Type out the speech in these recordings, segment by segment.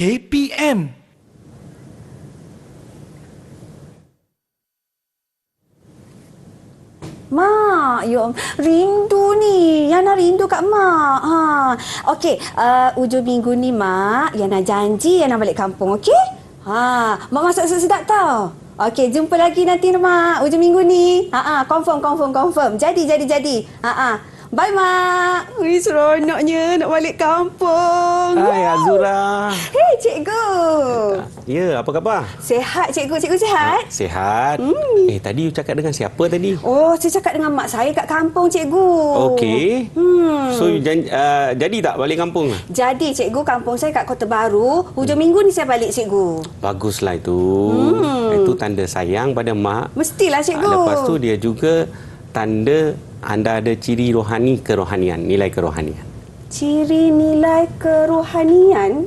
KPM. Mak, rindu ni. Yana rindu kat Mak. Okey, hujung minggu ni Mak, Yana janji Yana balik kampung, okey? Mak masak sedap tau. Okey, jumpa lagi nanti Mak, hujung minggu ni. Confirm. Jadi. Bye Mak. Ui, seronoknya nak balik kampung. Hai Azura. Hei cikgu. Ya, apa khabar? Sihat cikgu, cikgu sihat? Sihat. Tadi you cakap dengan siapa tadi? Oh, saya cakap dengan mak saya kat kampung cikgu. Okey. So you jadi tak balik kampung? Jadi cikgu, kampung saya kat Kota Baru. Hujung minggu ni saya balik cikgu. Baguslah itu. Itu tanda sayang pada mak. Mestilah cikgu. Lepas tu dia juga tanda anda ada ciri rohani kerohanian, nilai kerohanian. Ciri nilai kerohanian?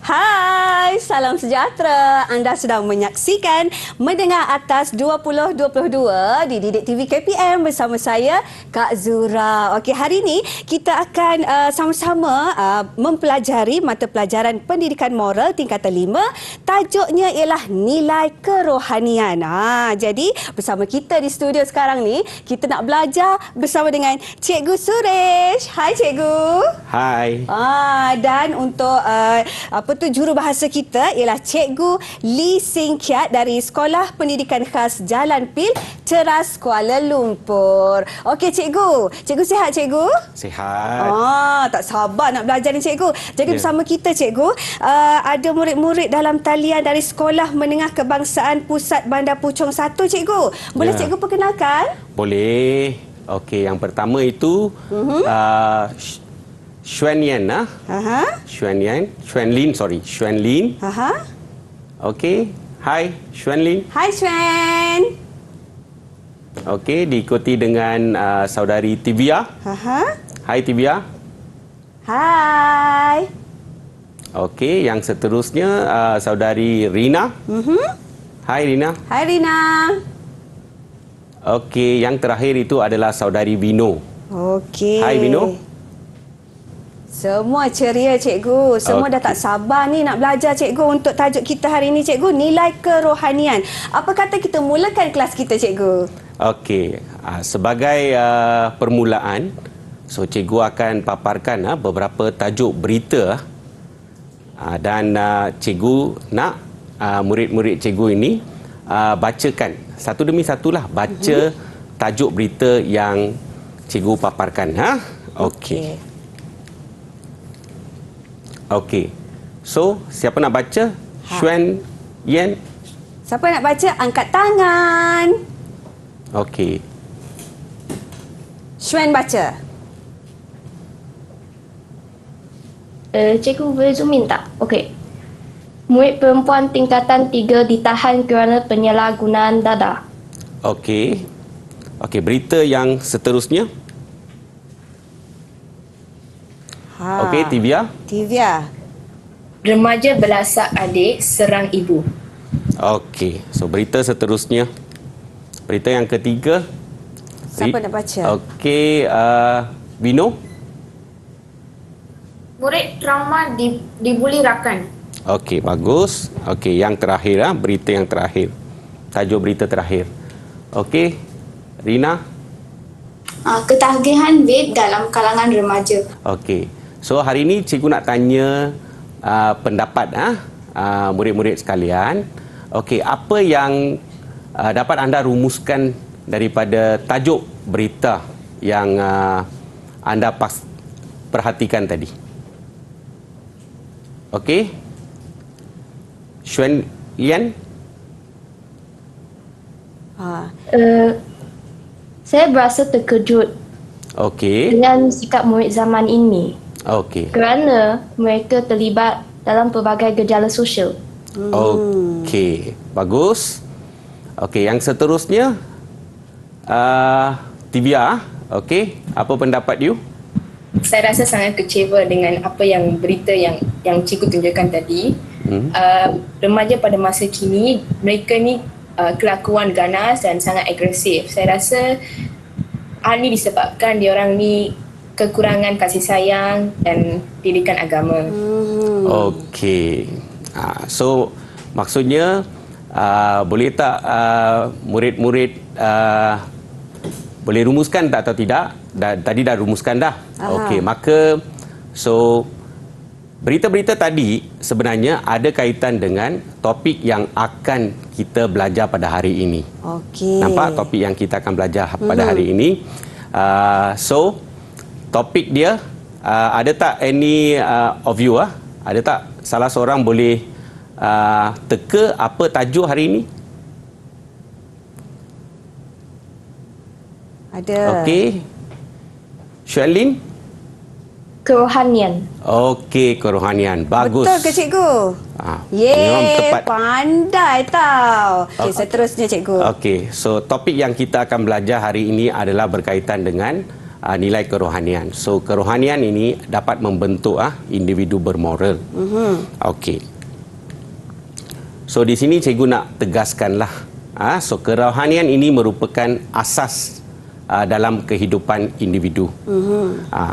Hai, salam sejahtera. Anda sedang menyaksikan Mendengar Atas 2022 di Didik TV KPM bersama saya, Kak Zura. Okey, hari ini kita akan sama-sama mempelajari mata pelajaran pendidikan moral tingkatan 5. Tajuknya ialah nilai kerohanian. Jadi bersama kita di studio sekarang ni, kita nak belajar bersama dengan Cikgu Suresh. Hai Cikgu. Hai. Dan untuk jurubahasa kita ialah Cikgu Lee Sing Kiat dari Sekolah Pendidikan Khas Jalan Pil, Ceras, Kuala Lumpur. Okey Cikgu. Cikgu sihat Cikgu? Sihat. Tak sabar nak belajar ni Cikgu. Jadi bersama kita Cikgu, ada murid-murid dalam talian dari Sekolah Menengah Kebangsaan Pusat Bandar Puchong 1 Cikgu. Boleh Cikgu perkenalkan? Boleh. Okey, yang pertama itu Xuan Lin. Okey. Hai Xuan Lin. Hai Xuan. Okey, diikuti dengan saudari Tivia. Hai Tivia. Hai. Okey, yang seterusnya saudari Rina. Hai Rina. Hai Rina. Okey, yang terakhir itu adalah saudari Vino. Okey. Hai Vino. Semua ceria Cikgu. Semua dah tak sabar ni nak belajar Cikgu untuk tajuk kita hari ini Cikgu, nilai kerohanian. Apa kata kita mulakan kelas kita Cikgu? Okey, sebagai permulaan, so Cikgu akan paparkan beberapa tajuk berita dan Cikgu nak murid-murid Cikgu ini bacakan satu demi satulah baca tajuk berita yang Cikgu paparkan. Okey. Okey. So, siapa nak baca? Xuan Yen. Siapa nak baca? Angkat tangan. Okey. Xuan baca. Cikgu boleh zoom in tak? Okey. Murid perempuan tingkatan 3 ditahan kerana penyalahgunaan dadah. Okey. Okey, berita yang seterusnya. Okey, Tivia. Remaja belasak adik serang ibu. Okey, so berita seterusnya. Berita yang ketiga. Siapa nak baca? Okey, Vino. Murid trauma dibuli rakan. Okey, bagus. Okey, yang terakhir berita yang terakhir. Tajuk berita terakhir. Okey, Rina. Ketagihan vape dalam kalangan remaja. Okey. So hari ini cikgu nak tanya pendapat murid-murid sekalian. Okey, apa yang dapat anda rumuskan daripada tajuk berita yang anda perhatikan tadi? Okey. Xuan Lian. Saya berasa terkejut Okey. dengan sikap murid zaman ini. Okey. kerana mereka terlibat dalam pelbagai gejala sosial. Okey, bagus. Okey, yang seterusnya Tivia, okey, apa pendapat you? Saya rasa sangat kecewa dengan apa yang berita yang cikgu tunjukkan tadi. Remaja pada masa kini, mereka ni kelakuan ganas dan sangat agresif. Saya rasa hal ini disebabkan diorang ni kekurangan kasih sayang dan didikan agama. Okey. So maksudnya boleh tak murid-murid boleh rumuskan tak atau tidak? Tadi dah rumuskan dah. Okey, maka so berita-berita tadi sebenarnya ada kaitan dengan topik yang akan kita belajar pada hari ini. Okey. Nampak topik yang kita akan belajar pada hari ini. So topik dia ada tak any of you ada tak salah seorang boleh teka apa tajuk hari ini? Ada. Okey. Sherlyn? Kerohanian. Okey, kerohanian. Bagus. Betul ke cikgu? Memang tepat. Pandai tau. Okey, seterusnya cikgu. Okey, so topik yang kita akan belajar hari ini adalah berkaitan dengan nilai kerohanian. So kerohanian ini dapat membentuk individu bermoral. Okey. So di sini cikgu nak tegaskanlah. So kerohanian ini merupakan asas dalam kehidupan individu.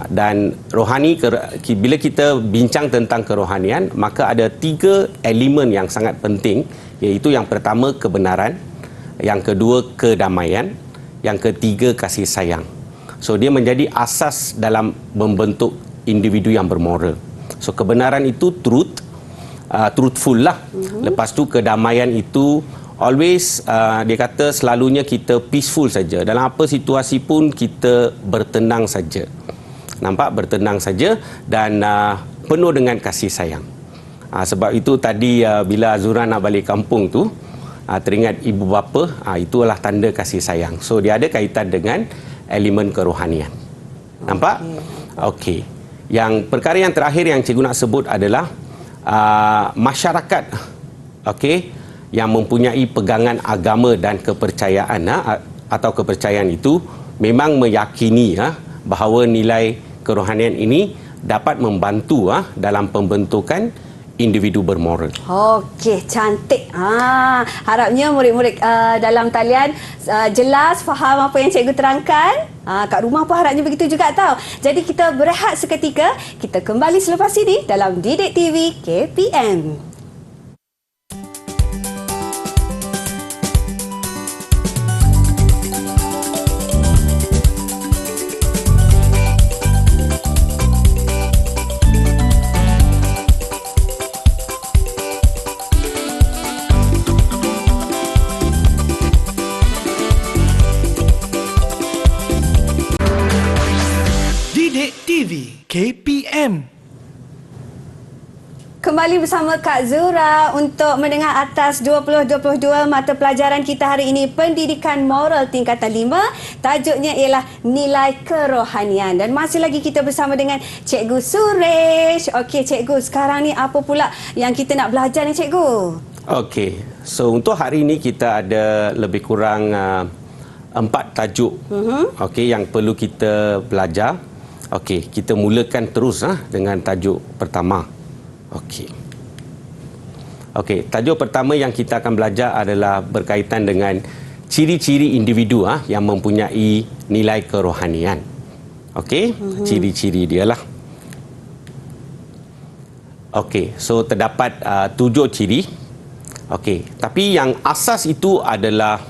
Dan rohani, bila kita bincang tentang kerohanian, maka ada 3 elemen yang sangat penting, iaitu yang pertama kebenaran, yang kedua kedamaian, yang ketiga kasih sayang. So dia menjadi asas dalam membentuk individu yang bermoral. So kebenaran itu truthful lah. Lepas tu kedamaian itu always dia kata selalunya kita peaceful saja. Dalam apa situasi pun kita bertenang saja. Nampak, bertenang saja dan penuh dengan kasih sayang. Sebab itu tadi bila Azura nak balik kampung tu, teringat ibu bapa, itulah tanda kasih sayang. So dia ada kaitan dengan elemen kerohanian. Nampak? Okey. Yang perkara yang terakhir yang cikgu nak sebut adalah masyarakat. Okey, yang mempunyai pegangan agama dan kepercayaan atau kepercayaan itu memang meyakini bahawa nilai kerohanian ini dapat membantu dalam pembentukan individu bermoral. Okey, cantik. Harapnya murid-murid dalam talian jelas faham apa yang cikgu terangkan. Kat rumah pun harapnya begitu juga tau. Jadi kita berehat seketika. Kita kembali selepas ini dalam Didik TV KPM. KPM. Kembali bersama Kak Zura untuk mendengar atas 2022 mata pelajaran kita hari ini, Pendidikan Moral Tingkatan 5. Tajuknya ialah Nilai Kerohanian. Dan masih lagi kita bersama dengan Cikgu Suresh. Okey Cikgu, sekarang ni apa pula yang kita nak belajar ni Cikgu? Okey, so untuk hari ini kita ada lebih kurang 4 tajuk okey, yang perlu kita belajar. Okey, kita mulakan terus dengan tajuk pertama. Okey. Okey, tajuk pertama yang kita akan belajar adalah berkaitan dengan ciri-ciri individu yang mempunyai nilai kerohanian. Okey, ciri-ciri dia lah. Okey, so terdapat 7 ciri. Okey, tapi yang asas itu adalah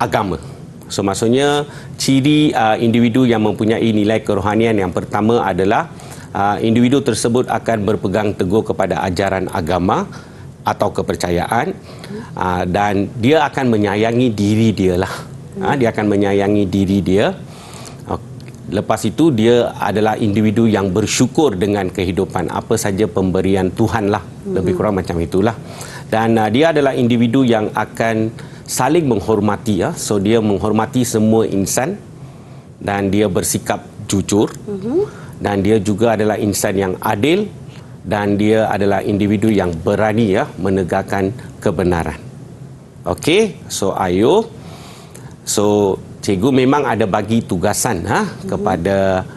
agama. So maksudnya ciri individu yang mempunyai nilai kerohanian yang pertama adalah individu tersebut akan berpegang teguh kepada ajaran agama atau kepercayaan, dan dia akan menyayangi diri dia lah. Dia akan menyayangi diri dia. Lepas itu dia adalah individu yang bersyukur dengan kehidupan, apa saja pemberian Tuhan lah, lebih kurang macam itulah. Dan dia adalah individu yang akan saling menghormati, so dia menghormati semua insan dan dia bersikap jujur. dan dia juga adalah insan yang adil dan dia adalah individu yang berani ya menegakkan kebenaran. Okey, so Ayu, so cikgu memang ada bagi tugasan kepada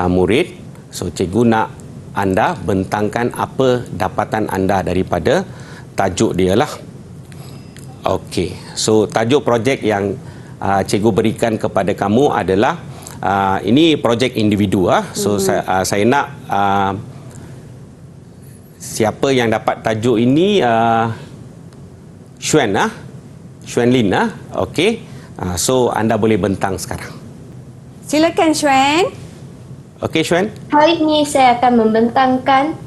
murid. So cikgu nak anda bentangkan apa dapatan anda daripada tajuk dia lah. Okey, so tajuk projek yang cikgu berikan kepada kamu adalah ini projek individu. So saya nak siapa yang dapat tajuk ini, Xuan Lin. Okey, so anda boleh bentang sekarang. Silakan Xuan. Okey Xuan. Hari ini saya akan membentangkan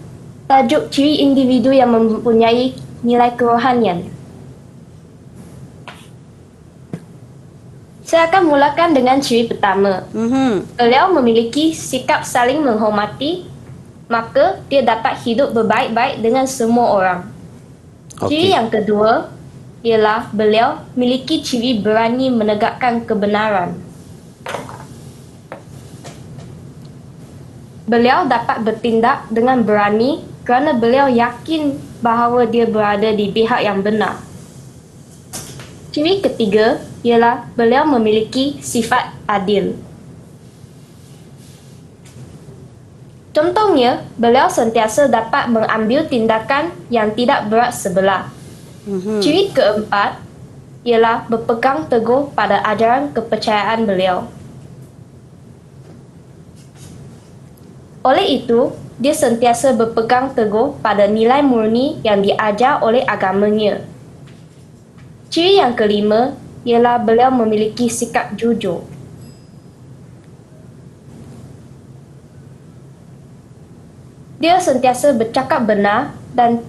tajuk ciri individu yang mempunyai nilai kerohanian. Saya akan mulakan dengan ciri pertama. Beliau memiliki sikap saling menghormati, maka dia dapat hidup berbaik-baik dengan semua orang. Ciri yang kedua ialah beliau memiliki ciri berani menegakkan kebenaran. Beliau dapat bertindak dengan berani kerana beliau yakin bahawa dia berada di pihak yang benar. Ciri ketiga ialah beliau memiliki sifat adil. Contohnya, beliau sentiasa dapat mengambil tindakan yang tidak berat sebelah. Ciri keempat ialah berpegang teguh pada ajaran kepercayaan beliau. Oleh itu, dia sentiasa berpegang teguh pada nilai murni yang diajar oleh agamanya. Ciri yang kelima ialah beliau memiliki sikap jujur. Dia sentiasa bercakap benar dan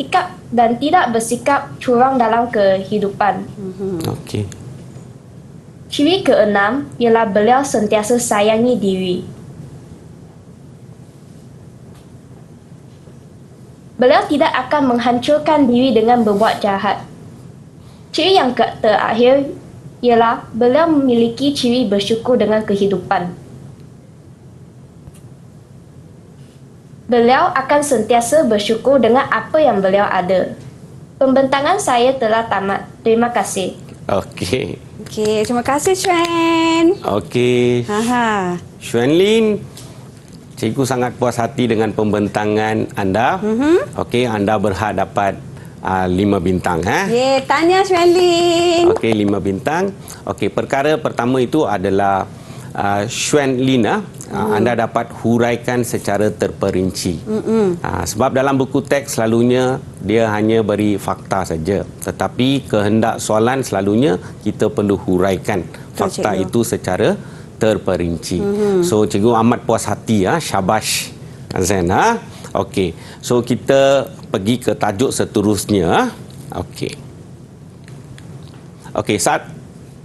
tidak bersikap curang dalam kehidupan. Okey. Ciri keenam ialah beliau sentiasa sayangi diri. Beliau tidak akan menghancurkan diri dengan berbuat jahat. Ciri yang terakhir ialah beliau memiliki ciri bersyukur dengan kehidupan. Beliau akan sentiasa bersyukur dengan apa yang beliau ada. Pembentangan saya telah tamat. Terima kasih. Okey. Okey, terima kasih Xuan. Okey. Xuan Lin, cikgu sangat puas hati dengan pembentangan anda. Okey, anda berhak dapat 5 bintang. Ye, tanya Xuan Lin. Okey, 5 bintang. Okey, perkara pertama itu adalah Xuan Lin, anda dapat huraikan secara terperinci. Sebab dalam buku teks selalunya dia hanya beri fakta saja. Tetapi kehendak soalan selalunya kita perlu huraikan fakta itu secara terperinci. So cikgu amat puas hati, syabash Azan. Okey, so kita pergi ke tajuk seterusnya. Okey,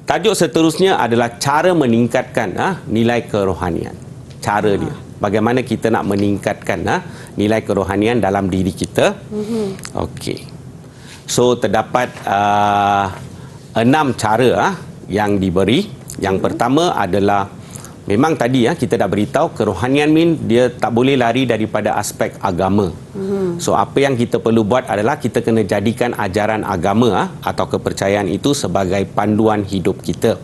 tajuk seterusnya adalah cara meningkatkan nilai kerohanian. Cara dia, bagaimana kita nak meningkatkan nilai kerohanian dalam diri kita. Okey, so terdapat 6 cara yang diberi. Yang pertama adalah, memang tadi kita dah beritahu kerohanian dia tak boleh lari daripada aspek agama. So apa yang kita perlu buat adalah kita kena jadikan ajaran agama atau kepercayaan itu sebagai panduan hidup kita.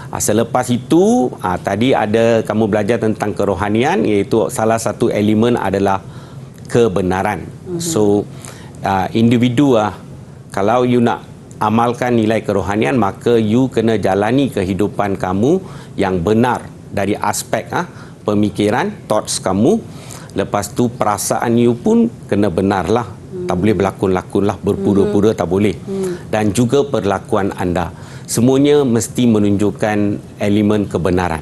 Selepas itu tadi ada kamu belajar tentang kerohanian, iaitu salah satu elemen adalah kebenaran. So individu kalau you nak amalkan nilai kerohanian, maka you kena jalani kehidupan kamu yang benar dari aspek pemikiran, thoughts kamu. Lepas tu perasaan you pun kena benarlah. Tak boleh berlakon-lakonlah, berpura-pura tak boleh. Dan juga perlakuan anda. Semuanya mesti menunjukkan elemen kebenaran.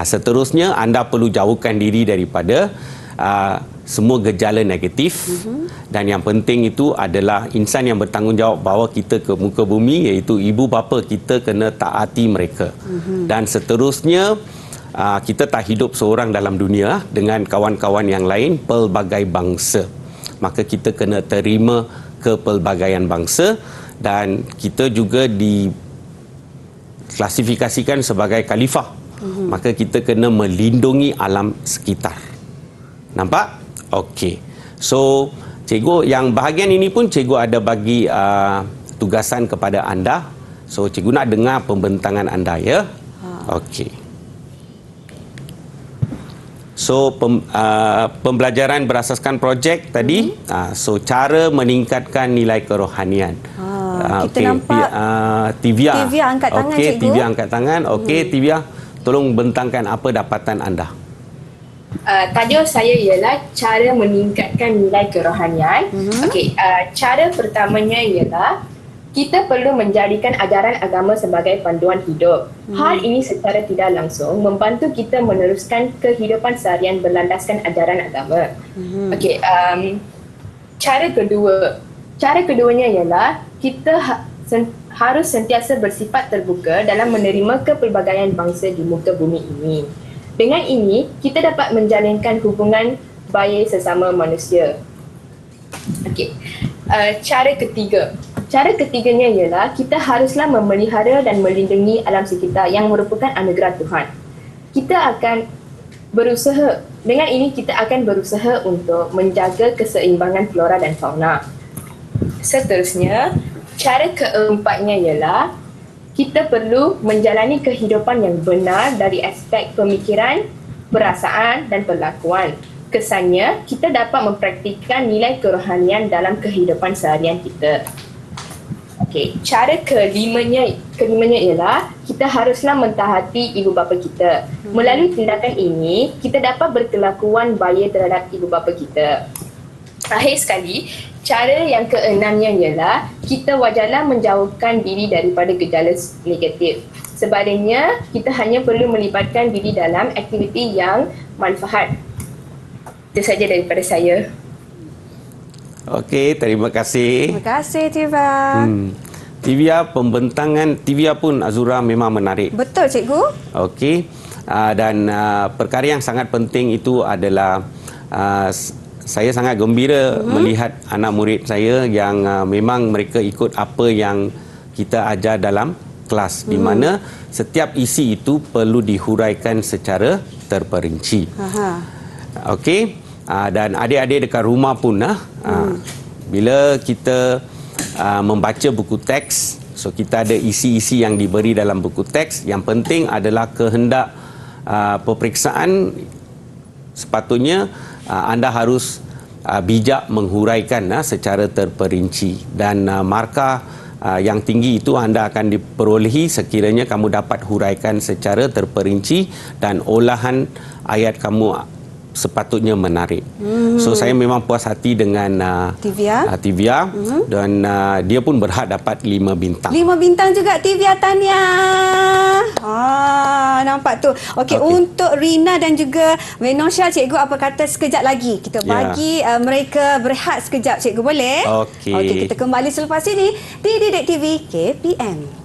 Seterusnya, anda perlu jauhkan diri daripada semua gejala negatif. Dan yang penting itu adalah insan yang bertanggungjawab bawa kita ke muka bumi, iaitu ibu bapa kita, kena taati mereka. Dan seterusnya, kita tak hidup seorang dalam dunia dengan kawan-kawan yang lain, pelbagai bangsa. Maka kita kena terima kepelbagaian bangsa, dan kita juga diklasifikasikan sebagai khalifah. Maka kita kena melindungi alam sekitar. Nampak? Okey. So, cikgu yang bahagian ini pun cikgu ada bagi tugasan kepada anda. So, cikgu nak dengar pembentangan anda ya. Okey. So, pembelajaran berasaskan projek tadi. So, cara meningkatkan nilai kerohanian. Kita nampak Tivia. Tivia angkat tangan, Okey, cikgu. Tivia angkat tangan. Okey, Tivia, tolong bentangkan apa dapatan anda. Tajuk saya ialah cara meningkatkan nilai kerohanian. Okey, cara pertamanya ialah kita perlu menjadikan ajaran agama sebagai panduan hidup. Hal ini secara tidak langsung membantu kita meneruskan kehidupan seharian berlandaskan ajaran agama. Okey, cara keduanya ialah kita harus sentiasa bersifat terbuka dalam menerima kepelbagaian bangsa di muka bumi ini. Dengan ini, kita dapat menjalinkan hubungan baik sesama manusia. Okey. Cara ketiganya ialah kita haruslah memelihara dan melindungi alam sekitar yang merupakan anugerah Tuhan. Dengan ini kita akan berusaha untuk menjaga keseimbangan flora dan fauna. Seterusnya, cara keempatnya ialah kita perlu menjalani kehidupan yang benar dari aspek pemikiran, perasaan dan perlakuan. Kesannya, kita dapat mempraktikkan nilai kerohanian dalam kehidupan seharian kita. Okey, cara kelimanya ialah kita haruslah mentaati ibu bapa kita. Melalui tindakan ini, kita dapat berkelakuan baik terhadap ibu bapa kita. Akhir sekali, cara yang keenamnya ialah kita wajarlah menjauhkan diri daripada gejala negatif. Sebaliknya, kita hanya perlu melibatkan diri dalam aktiviti yang manfaat. Itu saja daripada saya. Okey, terima kasih. Terima kasih, Tiva. Tivia, pembentangan Tivia pun Azura memang menarik. Betul, cikgu. Okey. Dan perkara yang sangat penting itu adalah saya sangat gembira melihat anak murid saya yang memang mereka ikut apa yang kita ajar dalam kelas, di mana setiap isi itu perlu dihuraikan secara terperinci. Okey. Dan adik-adik dekat rumah pun bila kita membaca buku teks, so kita ada isi-isi yang diberi dalam buku teks, yang penting adalah kehendak peperiksaan. Sepatutnya anda harus bijak menghuraikan secara terperinci, dan markah yang tinggi itu anda akan diperolehi sekiranya kamu dapat huraikan secara terperinci dan olahan ayat kamu sepatutnya menarik. So saya memang puas hati dengan Tivia, dan dia pun berhak dapat 5 bintang. 5 bintang juga, Tivia, tahniah. Nampak tu. Okey, untuk Rina dan juga Venosha, cikgu apa kata sekejap lagi kita bagi mereka berehat sekejap, cikgu, boleh? Okey, kita kembali selepas ini di Didik TV KPM.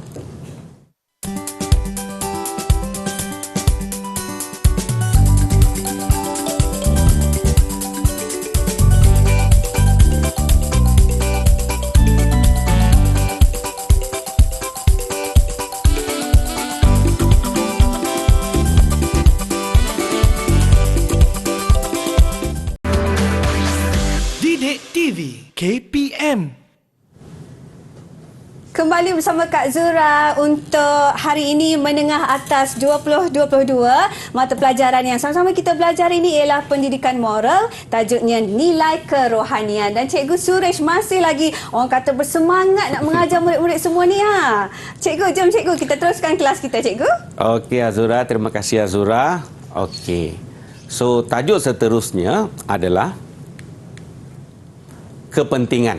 KPM. Kembali bersama Kak Zura untuk hari ini menengah atas 2022. Mata pelajaran yang sama-sama kita belajar ini ialah pendidikan moral, tajuknya nilai kerohanian. Dan Cikgu Suresh masih lagi orang kata bersemangat nak mengajar murid-murid semua ni. Cikgu, jom cikgu kita teruskan kelas kita, cikgu. Okey Azura, terima kasih Azura. Okey. So tajuk seterusnya adalah kepentingan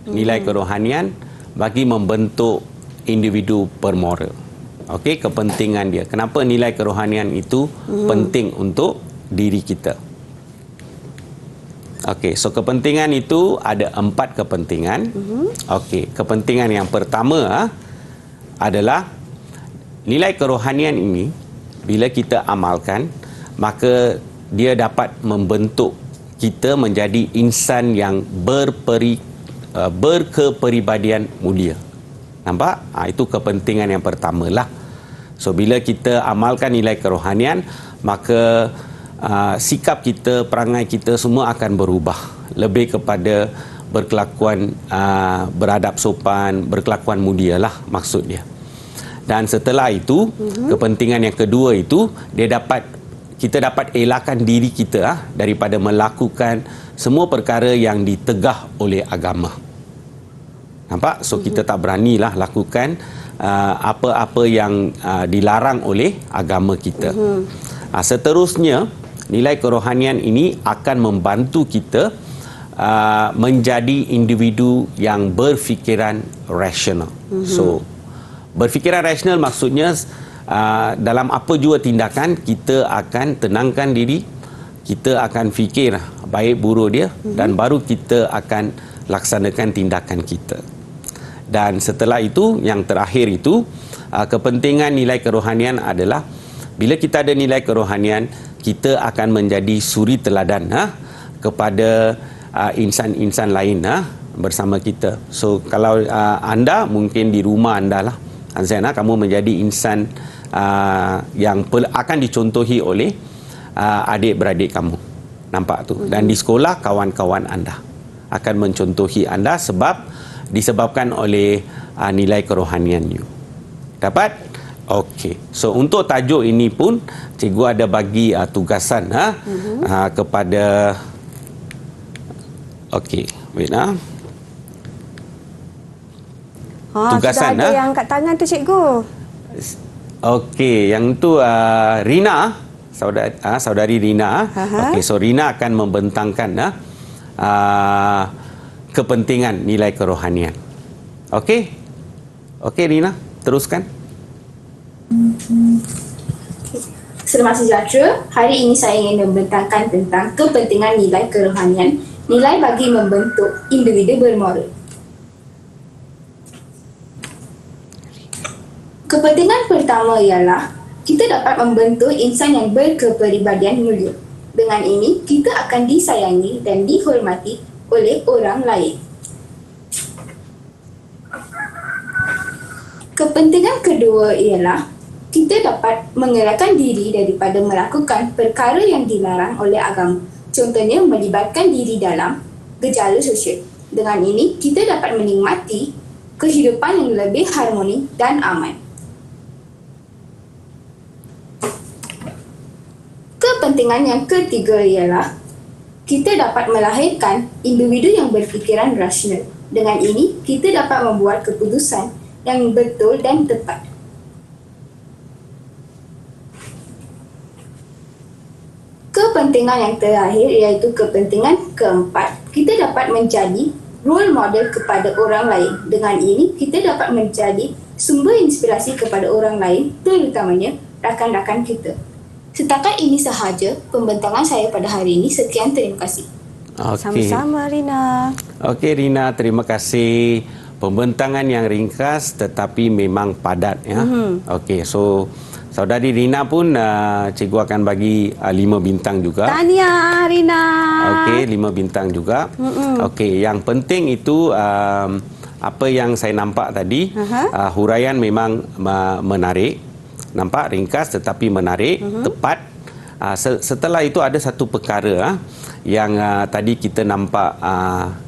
nilai kerohanian bagi membentuk individu bermoral. Okey, kepentingan dia. Kenapa nilai kerohanian itu penting untuk diri kita? Okey, so kepentingan itu ada 4 kepentingan. Okey, kepentingan yang pertama adalah nilai kerohanian ini bila kita amalkan, maka dia dapat membentuk kita menjadi insan yang berkepribadian mulia. Nampak? Itu kepentingan yang pertama lah. So bila kita amalkan nilai kerohanian, maka sikap kita, perangai kita semua akan berubah. Lebih kepada berkelakuan beradab sopan, berkelakuan mulia lah maksud dia. Dan setelah itu, kepentingan yang kedua itu, kita dapat elakkan diri kita daripada melakukan semua perkara yang ditegah oleh agama. Nampak? So kita tak beranilah lakukan apa-apa yang dilarang oleh agama kita. Seterusnya, nilai kerohanian ini akan membantu kita menjadi individu yang berfikiran rasional. So berfikiran rasional maksudnya dalam apa jua tindakan kita akan tenangkan diri, kita akan fikir baik buruk dia dan baru kita akan laksanakan tindakan kita. Dan setelah itu, yang terakhir itu, kepentingan nilai kerohanian adalah bila kita ada nilai kerohanian, kita akan menjadi suri teladan kepada insan-insan lain bersama kita. So kalau anda mungkin di rumah anda lah, Zainah, kamu menjadi insan yang akan dicontohi oleh adik-beradik kamu. Nampak tu. Dan di sekolah, kawan-kawan anda akan mencontohi anda disebabkan oleh nilai kerohanian you. Dapat? Okey. So untuk tajuk ini pun cikgu ada bagi tugasan kepada wait tugasan sudah ada yang kat tangan tu cikgu. Okey, yang tu Rina, saudari Rina. Okey, so Rina akan membentangkan kepentingan nilai kerohanian. Okey? Okey Rina, teruskan. Selamat sejahtera. Hari ini saya ingin membentangkan tentang kepentingan nilai kerohanian, nilai bagi membentuk individu bermoral. Kepentingan pertama ialah kita dapat membentuk insan yang berkepribadian mulia. Dengan ini, kita akan disayangi dan dihormati oleh orang lain. Kepentingan kedua ialah kita dapat mengelakkan diri daripada melakukan perkara yang dilarang oleh agama. Contohnya, melibatkan diri dalam gejala sosial. Dengan ini, kita dapat menikmati kehidupan yang lebih harmoni dan aman. Kepentingan yang ketiga ialah kita dapat melahirkan individu yang berfikiran rasional. Dengan ini, kita dapat membuat keputusan yang betul dan tepat. Kepentingan yang terakhir iaitu kepentingan keempat. Kita dapat menjadi role model kepada orang lain. Dengan ini, kita dapat menjadi sumber inspirasi kepada orang lain, terutamanya rakan-rakan kita. Setakat ini sahaja pembentangan saya pada hari ini. Sekian, terima kasih. Okay. Sama-sama Rina. Okey Rina, terima kasih. Pembentangan yang ringkas tetapi memang padat ya. Okey, so saudari Rina pun cikgu akan bagi 5 bintang juga. Tahniah Rina. Okey, 5 bintang juga. Okey, yang penting itu apa yang saya nampak tadi, huraian memang menarik. Nampak ringkas tetapi menarik, tepat. Setelah itu ada satu perkara yang tadi kita nampak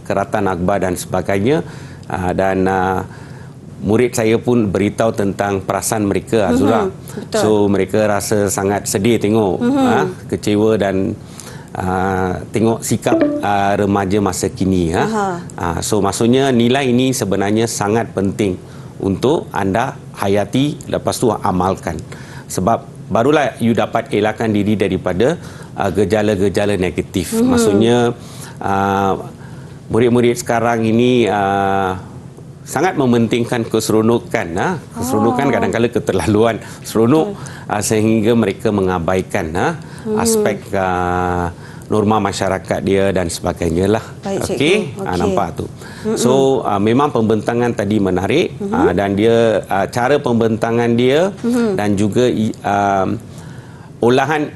keratan akbar dan sebagainya, dan murid saya pun beritahu tentang perasaan mereka, Azura. So mereka rasa sangat sedih tengok, kecewa dan tengok sikap remaja masa kini. So maksudnya nilai ini sebenarnya sangat penting untuk anda hayati, lepas tu amalkan. Sebab barulah you dapat elakkan diri daripada gejala-gejala negatif. Maksudnya murid-murid sekarang ini sangat mementingkan keseronokan. Keseronokan kadang-kadang keterlaluan seronok, sehingga mereka mengabaikan aspek norma masyarakat dia dan sebagainya lah. Okey, nampak tu. So memang pembentangan tadi menarik, dan dia cara pembentangan dia dan juga olahan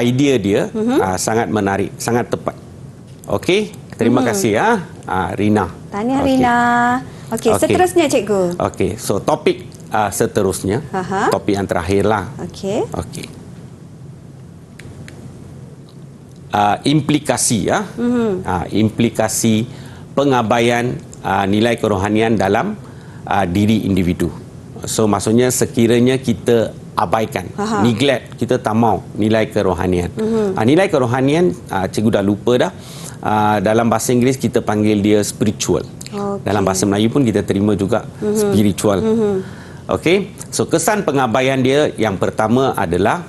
idea dia sangat menarik, sangat tepat. Okey, terima kasih Rina. Tahniah Rina. Okey, seterusnya cikgu. Okey, so topik seterusnya, topik yang terakhir lah. Okey. Okey. implikasi implikasi pengabaian nilai kerohanian dalam diri individu. So maksudnya sekiranya kita abaikan, neglect, kita tak mau nilai kerohanian. Nilai kerohanian cikgu dah lupa dah. Dalam bahasa Inggeris kita panggil dia spiritual. Dalam bahasa Melayu pun kita terima juga spiritual. Okey. So kesan pengabaian dia yang pertama adalah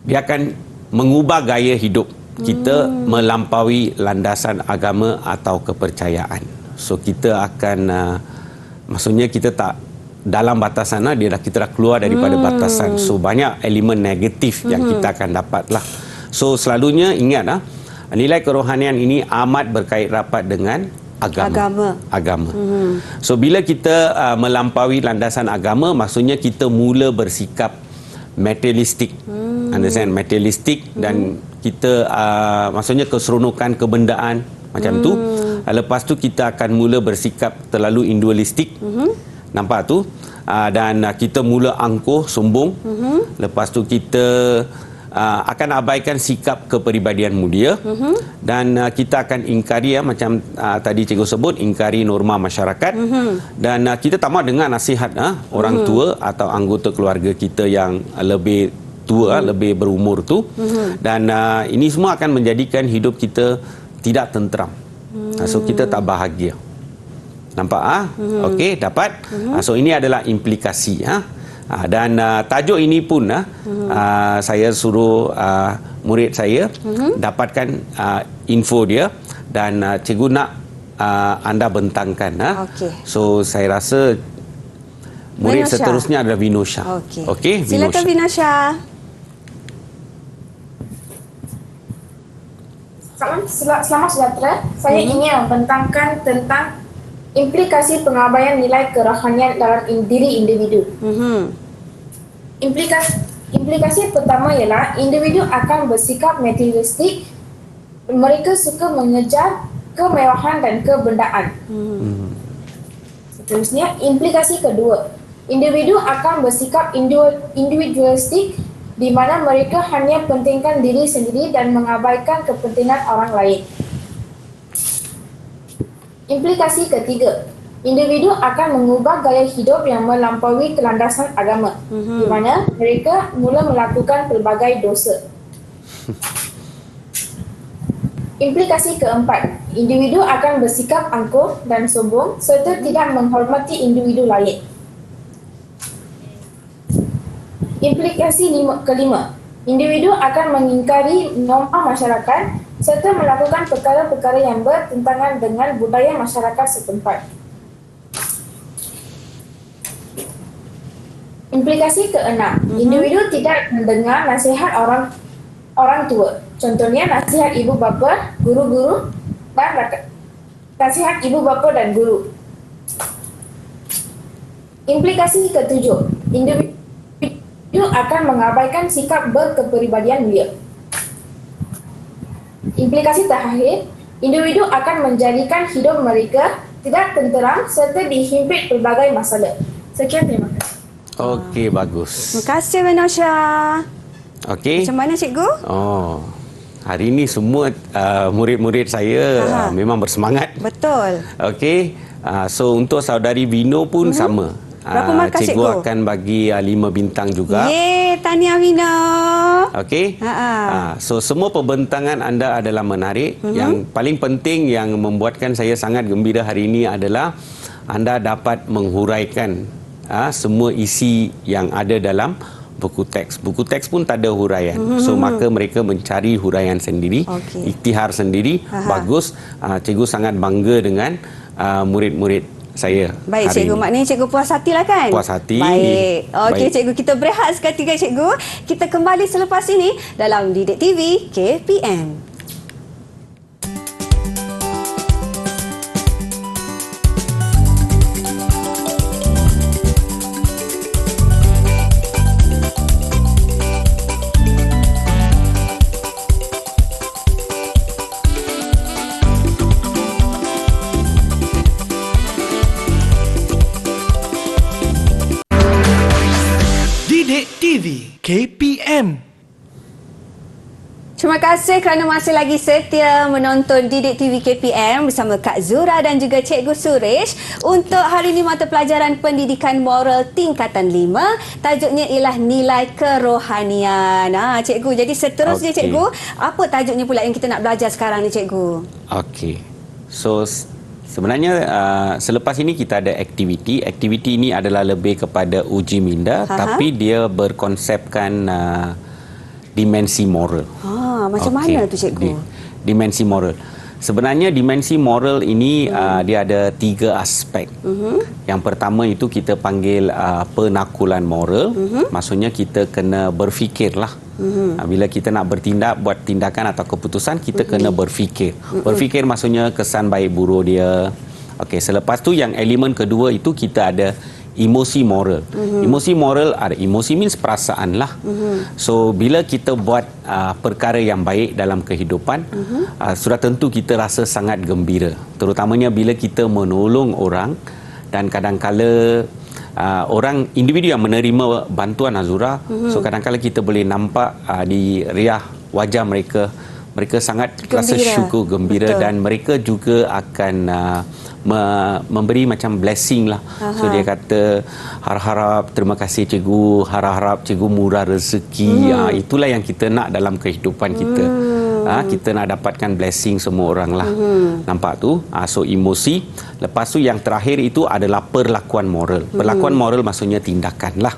dia akan mengubah gaya hidup kita melampaui landasan agama atau kepercayaan. So kita akan maksudnya kita tak dalam batasan kita dah keluar daripada batasan. So banyak elemen negatif yang kita akan dapat lah. So selalunya ingat nilai kerohanian ini amat berkait rapat dengan agama. So bila kita melampaui landasan agama, maksudnya kita mula bersikap materialistik. Understand? Materialistik dan kita maksudnya keseronokan kebendaan macam tu. Lepas tu kita akan mula bersikap terlalu individualistik. Nampak tu? Dan kita mula angkuh, sombong. Lepas tu kita akan abaikan sikap kepribadian mulia. Dan kita akan ingkari macam tadi cikgu sebut, ingkari norma masyarakat. Dan kita tak mahu dengar nasihat orang tua atau anggota keluarga kita yang lebih tua, lebih berumur tu. Dan ini semua akan menjadikan hidup kita tidak tenteram. So kita tak bahagia. Nampak okey, dapat. So ini adalah implikasi dan tajuk ini pun saya suruh murid saya dapatkan info dia dan cikgu nak anda bentangkan. So saya rasa murid Vinosha seterusnya adalah Vinosha. Okey, silakan Vinosha. Selamat sejahtera. Saya ingin membentangkan tentang implikasi pengabaian nilai kerohanian dalam diri individu. Implikasi pertama ialah individu akan bersikap materialistik. Mereka suka mengejar kemewahan dan kebendaan. Seterusnya, implikasi kedua, individu akan bersikap individualistik di mana mereka hanya pentingkan diri sendiri dan mengabaikan kepentingan orang lain. Implikasi ketiga, individu akan mengubah gaya hidup yang melampaui kelandasan agama, di mana mereka mula melakukan pelbagai dosa. Implikasi keempat, individu akan bersikap angkuh dan sombong serta tidak menghormati individu lain. Implikasi kelima, individu akan mengingkari norma masyarakat serta melakukan perkara-perkara yang bertentangan dengan budaya masyarakat setempat. Implikasi keenam, individu tidak mendengar nasihat orang tua. Contohnya nasihat ibu bapa, guru-guru dan nasihat ibu bapa dan guru. Implikasi ketujuh, individu akan mengabaikan sikap berkepribadian mulia. Implikasi terakhir, individu akan menjadikan hidup mereka tidak tenteram serta dihimpit pelbagai masalah. Sekian, terima kasih. Okey, bagus. Terima kasih Vinosha. Okey. Macam mana cikgu? Hari ini semua murid-murid saya memang bersemangat. Betul. Okey. So untuk saudari Vino pun sama. Berapa markah cikgu? cikgu akan bagi 5 bintang juga. Yeay, tahniah Vino. Okey. So semua pembentangan anda adalah menarik. Yang paling penting yang membuatkan saya sangat gembira hari ini adalah anda dapat menghuraikan semua isi yang ada dalam buku teks. Buku teks pun tak ada huraian. So maka mereka mencari huraian sendiri, iktihar sendiri. Bagus. Cikgu sangat bangga dengan murid-murid saya. Baik cikgu, maknanya cikgu puas hati lah kan? Puas hati. Baik. Okey Baik. cikgu, kita berehat seketika cikgu. Kita kembali selepas ini dalam Didik TV KPM. Didik TV KPM. Terima kasih kerana masih lagi setia menonton Didik TV KPM bersama Kak Zura dan juga Cikgu Suresh. Untuk hari ini mata pelajaran Pendidikan Moral tingkatan 5, tajuknya ialah nilai kerohanian. Cikgu, jadi seterusnya Cikgu, apa tajuknya pula yang kita nak belajar sekarang ni Cikgu? Okey. So sebenarnya selepas ini kita ada aktiviti. Aktiviti ini adalah lebih kepada uji minda, tapi dia berkonsepkan dimensi moral. Macam mana tu Cikgu? Dimensi moral. Sebenarnya dimensi moral ini dia ada 3 aspek. Yang pertama itu kita panggil penakulan moral. Maksudnya kita kena berfikirlah. Bila kita nak bertindak, buat tindakan atau keputusan, kita kena berfikir. Berfikir maksudnya kesan baik buruk dia. Okey, selepas tu yang elemen kedua itu kita ada emosi moral. Emosi moral ada, emosi means perasaan lah. So bila kita buat perkara yang baik dalam kehidupan, sudah tentu kita rasa sangat gembira. Terutamanya bila kita menolong orang, dan kadang-kala orang individu yang menerima bantuan Azura, so kadang-kala kita boleh nampak di riah wajah mereka, mereka sangat rasa syukur, gembira. Betul. Dan mereka juga akan memberi macam blessing lah. So dia kata harap-harap terima kasih cikgu, harap-harap cikgu murah rezeki. Itulah yang kita nak dalam kehidupan kita. Kita nak dapatkan blessing semua orang lah. Nampak tu? So emosi. Lepas tu yang terakhir itu adalah perlakuan moral. Perlakuan moral maksudnya tindakan lah.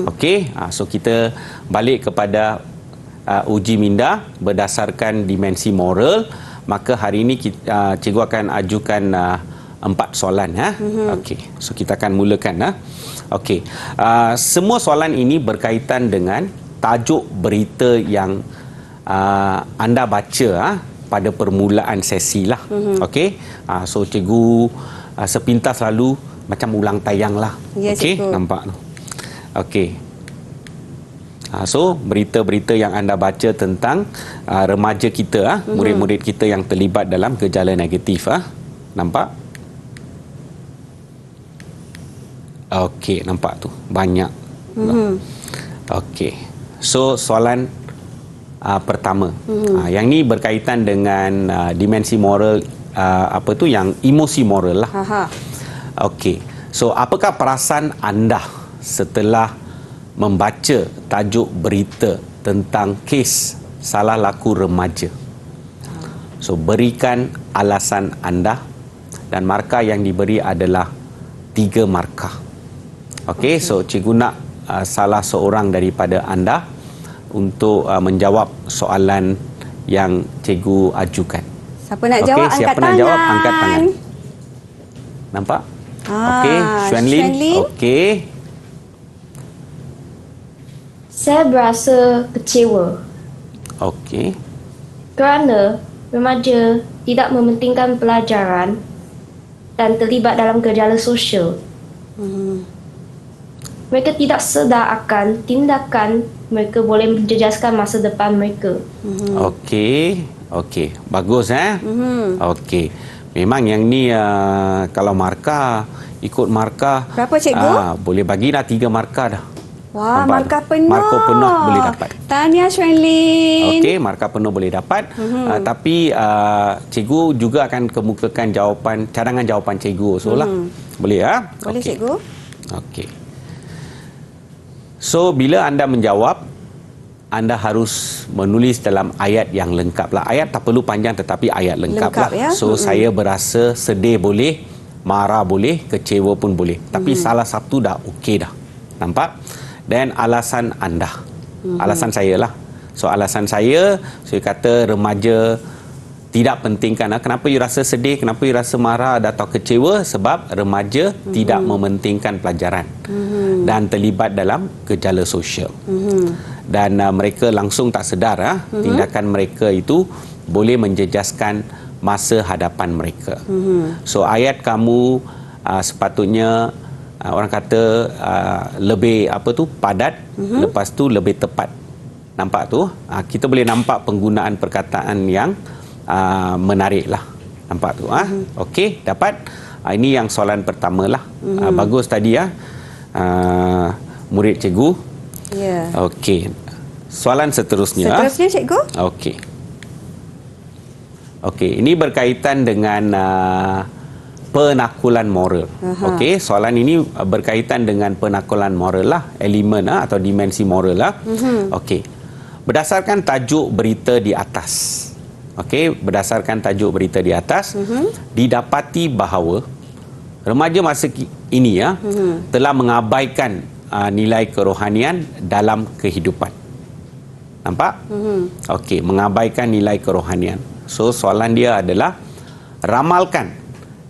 Okey, so kita balik kepada uji minda berdasarkan dimensi moral. Maka hari ini cikgu akan ajukan 4 soalan. Okey, so kita akan mulakan. Okey, semua soalan ini berkaitan dengan tajuk berita yang anda baca pada permulaan sesi lah. Okey, so cikgu sepintas lalu macam ulang tayang lah. Okey, nampak tu. Okey. So berita-berita yang anda baca tentang remaja kita, murid-murid kita yang terlibat dalam gejala negatif. Nampak? Okey, nampak tu banyak. Okey, so soalan pertama, yang ni berkaitan dengan dimensi moral, apa tu, yang emosi moral lah. Okey, so apakah perasaan anda setelah membaca tajuk berita tentang kes salah laku remaja? So berikan alasan anda, dan markah yang diberi adalah 3 markah. Okey, so cikgu nak salah seorang daripada anda untuk menjawab soalan yang cikgu ajukan. Siapa nak jawab, angkat siapa tangan. Nak jawab, angkat tangan. Nampak? Okey, Xuan Lin. Okey. Saya berasa kecewa Okey. kerana remaja tidak mementingkan pelajaran dan terlibat dalam gejala sosial. Mereka tidak sedar akan tindakan mereka boleh menjejaskan masa depan mereka. Okey. Okey, bagus Okey. Memang yang ni kalau markah, ikut markah berapa cikgu? Boleh bagilah 3 markah dah. Wah, Nampak markah tu? penuh. Markah penuh boleh dapat. Tahniah Xuan Lin. Okey, markah penuh boleh dapat. Tapi cikgu juga akan kemukakan jawapan, cadangan jawapan cikgu lah. Boleh Boleh cikgu. Okey. So bila anda menjawab, anda harus menulis dalam ayat yang lengkap lah. Ayat tak perlu panjang, tetapi ayat lengkap lah. Ya? So saya berasa sedih boleh, marah boleh, kecewa pun boleh. Tapi salah satu dah okey dah. Nampak? Dan alasan anda. Alasan saya lah. So alasan saya kata remaja tidak pentingkan. Kenapa you rasa sedih, kenapa you rasa marah atau kecewa? Sebab remaja tidak mementingkan pelajaran dan terlibat dalam gejala sosial. Dan mereka langsung tak sedar tindakan mereka itu boleh menjejaskan masa hadapan mereka. So ayat kamu sepatutnya orang kata lebih padat, lepas tu lebih tepat. Nampak tu? Kita boleh nampak penggunaan perkataan yang menarik lah. Nampak tu? Okey, dapat. Ini yang soalan pertama lah. Bagus tadi murid cikgu. Ya. Okey. Soalan seterusnya. Seterusnya cikgu. Okey. Okey, ini berkaitan dengan penakulan moral. Okey, soalan ini berkaitan dengan penakulan moral lah, elemen atau dimensi moral lah. Okey. Berdasarkan tajuk berita di atas. Okey, berdasarkan tajuk berita di atas, didapati bahawa remaja masa ini telah mengabaikan nilai kerohanian dalam kehidupan. Nampak? Okey, mengabaikan nilai kerohanian. So, soalan dia adalah ramalkan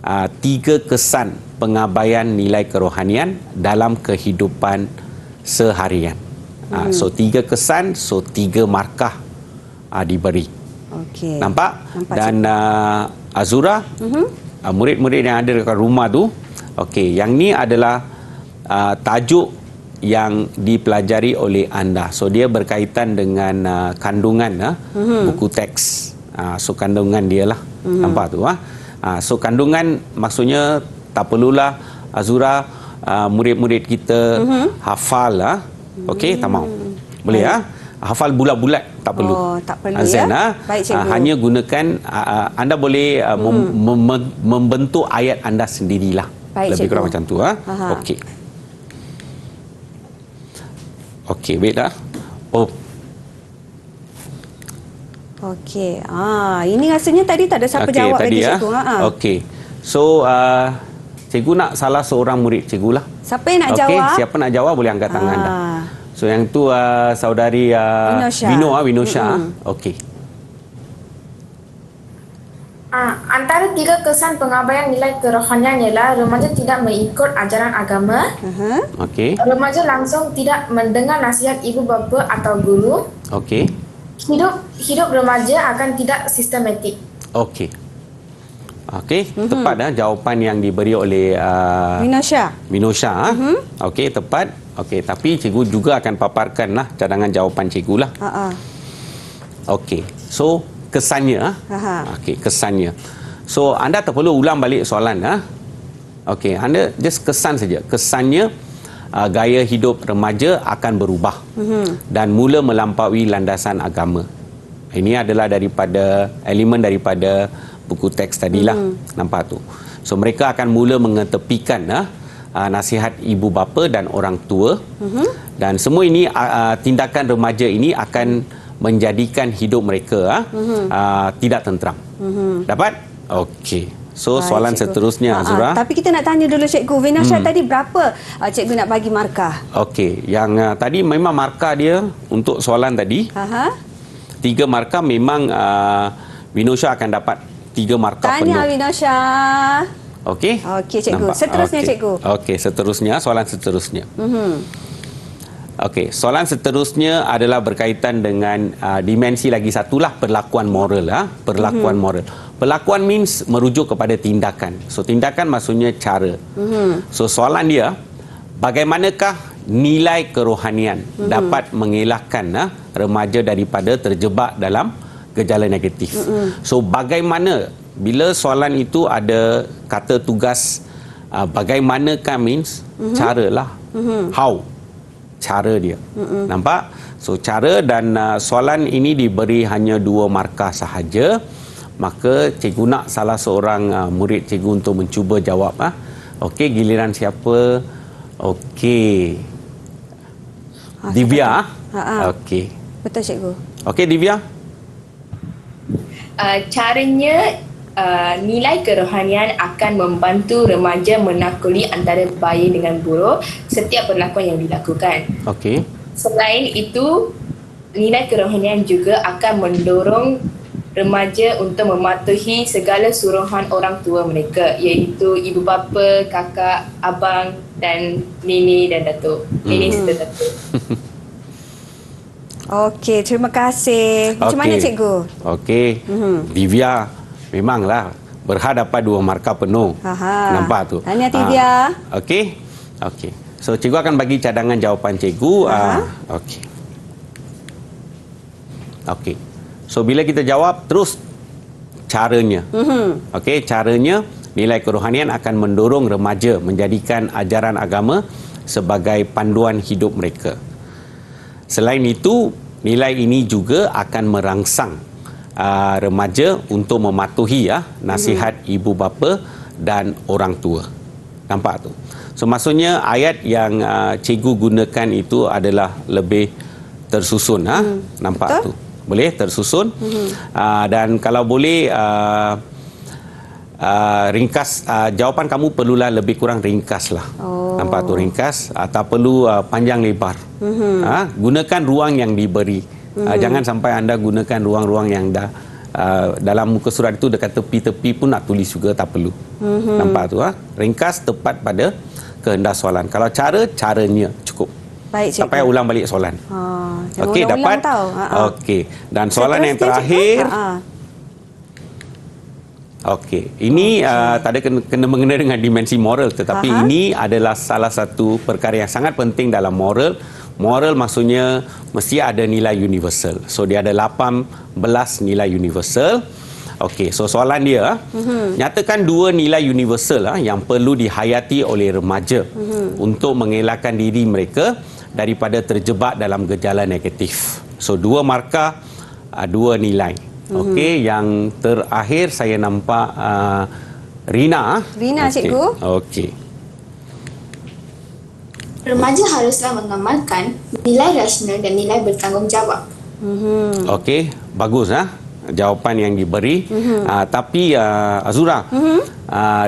3 kesan pengabaian nilai kerohanian dalam kehidupan seharian. So 3 kesan, so 3 markah diberi. Okey. Nampak? Dan Azura, murid-murid yang ada dekat rumah tu, okey, yang ni adalah tajuk yang dipelajari oleh anda. So dia berkaitan dengan kandungan buku teks. So kandungan dia lah. Nampak tu so kandungan maksudnya tak perlulah Azura murid-murid kita hafal okey, tak mau. Boleh hafal bulat-bulat tak perlu. Oh, tak perlu Zen, Baik, cikgu. hanya gunakan anda boleh membentuk ayat anda sendirilah. Baik, Lebih cikgu. kurang macam tu Okey. Okey, baiklah. Okey. Ini rasanya tadi tak ada siapa Okey, jawab tadi lagi, cikgu. Okey. So cikgu nak salah seorang murid cikgu lah. Siapa yang nak Okey, jawab? siapa nak jawab boleh angkat tangan dah. So yang tu saudari Vinosha. Okey. Antara 3 kesan pengabaian nilai kerohanian ialah remaja tidak mengikut ajaran agama, Okey. remaja langsung tidak mendengar nasihat ibu bapa atau guru, Okey. hidup remaja akan tidak sistematik. Okey. Okey, tepat jawapan yang diberi oleh Vinosha. Okey, tepat. Okey, tapi cikgu juga akan paparkanlah cadangan jawapan cikgu lah. Okey. So kesannya okey, kesannya. So anda tak perlu ulang balik soalan Okey, anda just kesan saja. Kesannya gaya hidup remaja akan berubah dan mula melampaui landasan agama. Ini adalah daripada elemen daripada buku teks tadilah. Nampak tu. So mereka akan mula mengetepikan nasihat ibu bapa dan orang tua. Dan semua ini tindakan remaja ini akan menjadikan hidup mereka tidak tenteram. Dapat? Okey. So soalan cikgu. seterusnya Azura. Tapi kita nak tanya dulu cikgu, Vinosha tadi berapa cikgu nak bagi markah? Okey, yang tadi memang markah dia untuk soalan tadi 3 markah memang Vinosha akan dapat 3 markah penuh. Tanya Vinosha. Okey? Okey, cikgu. Nampak? Seterusnya, Okey. cikgu. Okey, seterusnya, soalan seterusnya. Okey, soalan seterusnya adalah berkaitan dengan dimensi lagi satulah, perlakuan moral. Perlakuan moral. Perlakuan means merujuk kepada tindakan. So, tindakan maksudnya cara. So, soalan dia, bagaimanakah nilai kerohanian dapat mengelakkan remaja daripada terjebak dalam gejala negatif? So, bagaimana, bila soalan itu ada kata tugas bagaimanakah means cara lah. How? Cara dia. Nampak? So cara dan soalan ini diberi hanya 2 markah sahaja. Maka cikgu nak salah seorang murid cikgu untuk mencuba jawab. Okey, giliran siapa? Okey. Divya. Okey. Betul, cikgu. Okey, Divya. Caranya nilai kerohanian akan membantu remaja menakuli antara baik dengan buruk setiap perlakuan yang dilakukan. Okey. Selain itu, nilai kerohanian juga akan mendorong remaja untuk mematuhi segala suruhan orang tua mereka, iaitu ibu bapa, kakak, abang dan nini dan datuk. Nini serta datuk. Okey, terima kasih. Macam mana cikgu? Okey. Divya memanglah berhadapan 2 markah penuh. Nampak tu. Tahniah, Divya. Okey. Okey. So cikgu akan bagi cadangan jawapan cikgu. Okey. Okey. So bila kita jawab terus caranya. Okey, caranya nilai kerohanian akan mendorong remaja menjadikan ajaran agama sebagai panduan hidup mereka. Selain itu, nilai ini juga akan merangsang remaja untuk mematuhi nasihat ibu bapa dan orang tua. Nampak tu? So maksudnya ayat yang cikgu gunakan itu adalah lebih tersusun. Nampak tu? Boleh tersusun. Dan kalau boleh ringkas, jawapan kamu perlulah lebih kurang ringkas lah. Nampak tu, ringkas, tak perlu panjang lebar. Gunakan ruang yang diberi. Jangan sampai anda gunakan ruang-ruang yang dah dalam muka surat itu dekat tepi-tepi pun nak tulis juga, tak perlu. Nampak tu? Ringkas, tepat pada kehendak soalan. Kalau caranya cukup. Baik, cikgu. Tak payah ulang balik soalan. Okey, dapat? Okey. Dan soalan yang terakhir. Okey, ini tak ada kena mengena dengan dimensi moral, tetapi ini adalah salah satu perkara yang sangat penting dalam moral. Moral maksudnya mesti ada nilai universal. So dia ada 18 nilai universal. Okey, so soalan dia, nyatakan 2 nilai universal yang perlu dihayati oleh remaja untuk mengelakkan diri mereka daripada terjebak dalam gejala negatif. So 2 markah, 2 nilai. Okey, yang terakhir saya nampak Rina. Rina, cikgu. Okey. Remaja haruslah mengamalkan nilai rasional dan nilai bertanggungjawab. Okey, bagus jawapan yang diberi. Tapi Azura,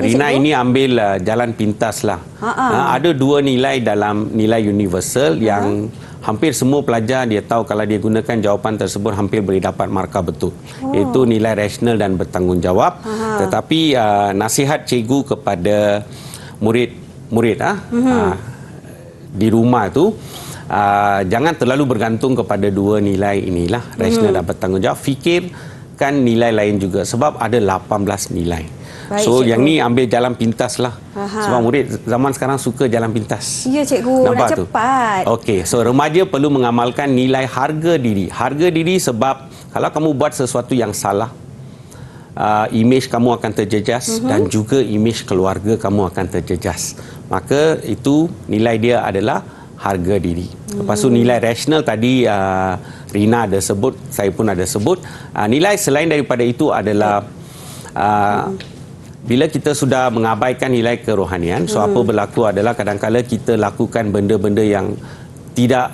Rina ini ambil jalan pintas lah. Ada 2 nilai dalam nilai universal yang hampir semua pelajar dia tahu kalau dia gunakan jawapan tersebut hampir boleh dapat markah betul. Iaitu nilai rasional dan bertanggungjawab. Tetapi nasihat cikgu kepada murid-murid di rumah tu, jangan terlalu bergantung kepada 2 nilai inilah, rasional dan bertanggungjawab. Fikirkan nilai lain juga sebab ada 18 nilai. Baik, so cikgu, yang ni ambil jalan pintas lah. Sebab murid zaman sekarang suka jalan pintas. Ya cikgu, nampak nak cepat. Okey, so remaja perlu mengamalkan nilai harga diri. Harga diri sebab kalau kamu buat sesuatu yang salah, imej kamu akan terjejas dan juga imej keluarga kamu akan terjejas. Maka itu nilai dia adalah harga diri. Lepas tu nilai rasional tadi Rina ada sebut, saya pun ada sebut. Nilai selain daripada itu adalah bila kita sudah mengabaikan nilai kerohanian, so apa berlaku adalah kadang-kala kita lakukan benda-benda yang tidak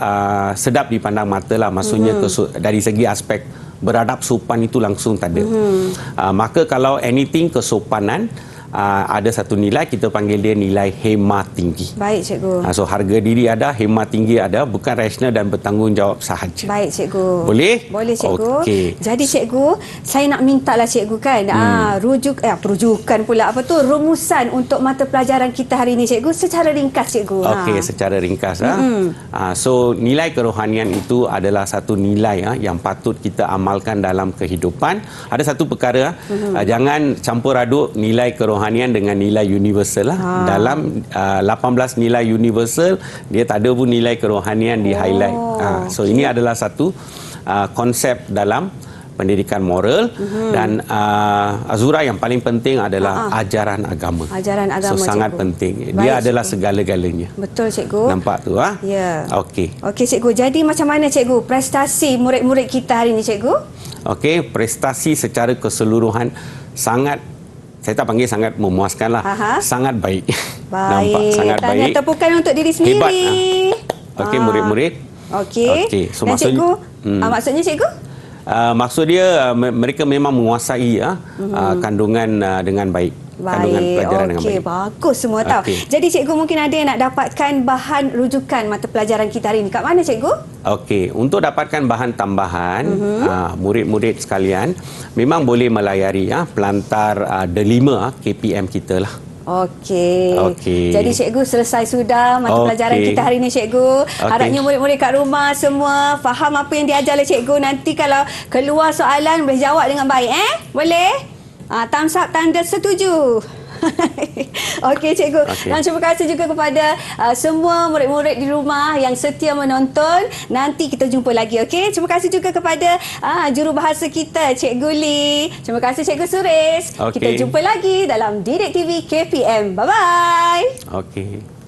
sedap dipandang mata lah. Maksudnya dari segi aspek beradab sopan itu langsung tak ada. Maka kalau anything kesopanan, ada satu nilai, kita panggil dia nilai hema tinggi. Baik cikgu. So harga diri ada, hema tinggi ada, bukan rasional dan bertanggungjawab sahaja. Baik cikgu. Boleh? Boleh cikgu. Okey. Jadi cikgu, saya nak mintalah cikgu kan, rujukan pula apa tu, rumusan untuk mata pelajaran kita hari ini cikgu secara ringkas cikgu. Okey, secara ringkas. So nilai kerohanian itu adalah satu nilai yang patut kita amalkan dalam kehidupan. Ada satu perkara, jangan campur aduk nilai kerohanian dengan nilai universal lah. Dalam 18 nilai universal, dia tak ada pun nilai kerohanian di highlight. So ini adalah satu konsep dalam pendidikan moral. Dan Azura, yang paling penting adalah ajaran agama. Ajaran agama, so sangat cikgu. penting. Dia Baik, adalah cikgu. segala-galanya. Betul cikgu. Nampak tu Ya. Okey. Okey cikgu. Jadi macam mana cikgu prestasi murid-murid kita hari ini cikgu? Okey, prestasi secara keseluruhan saya tak panggil sangat memuaskan lah. Sangat baik. Nampak sangat baik. Tanya tepukan untuk diri sendiri. Hebat. Okey, murid-murid. Okey. So dan cikgu, maksudnya cikgu? Maksud dia mereka memang menguasai kandungan dengan baik. Kandungan pelajaran dengan baik. Bagus semua tahu. Jadi cikgu mungkin ada yang nak dapatkan bahan rujukan mata pelajaran kita hari ini. Kat mana cikgu? Okey, untuk dapatkan bahan tambahan, murid-murid sekalian memang boleh melayari pelantar Delima KPM kita lah. Okey. Jadi cikgu selesai sudah mata pelajaran kita hari ini cikgu. Harapnya murid-murid kat rumah semua faham apa yang diajar oleh cikgu. Nanti kalau keluar soalan boleh jawab dengan baik Boleh? Thumbs up tanda setuju. Okey cikgu. Dan terima kasih juga kepada semua murid-murid di rumah yang setia menonton. Nanti kita jumpa lagi, okey? Terima kasih juga kepada jurubahasa kita Cikgu Lee. Terima kasih Cikgu Suris. Kita jumpa lagi dalam Didik TV KPM. Bye bye. Okey.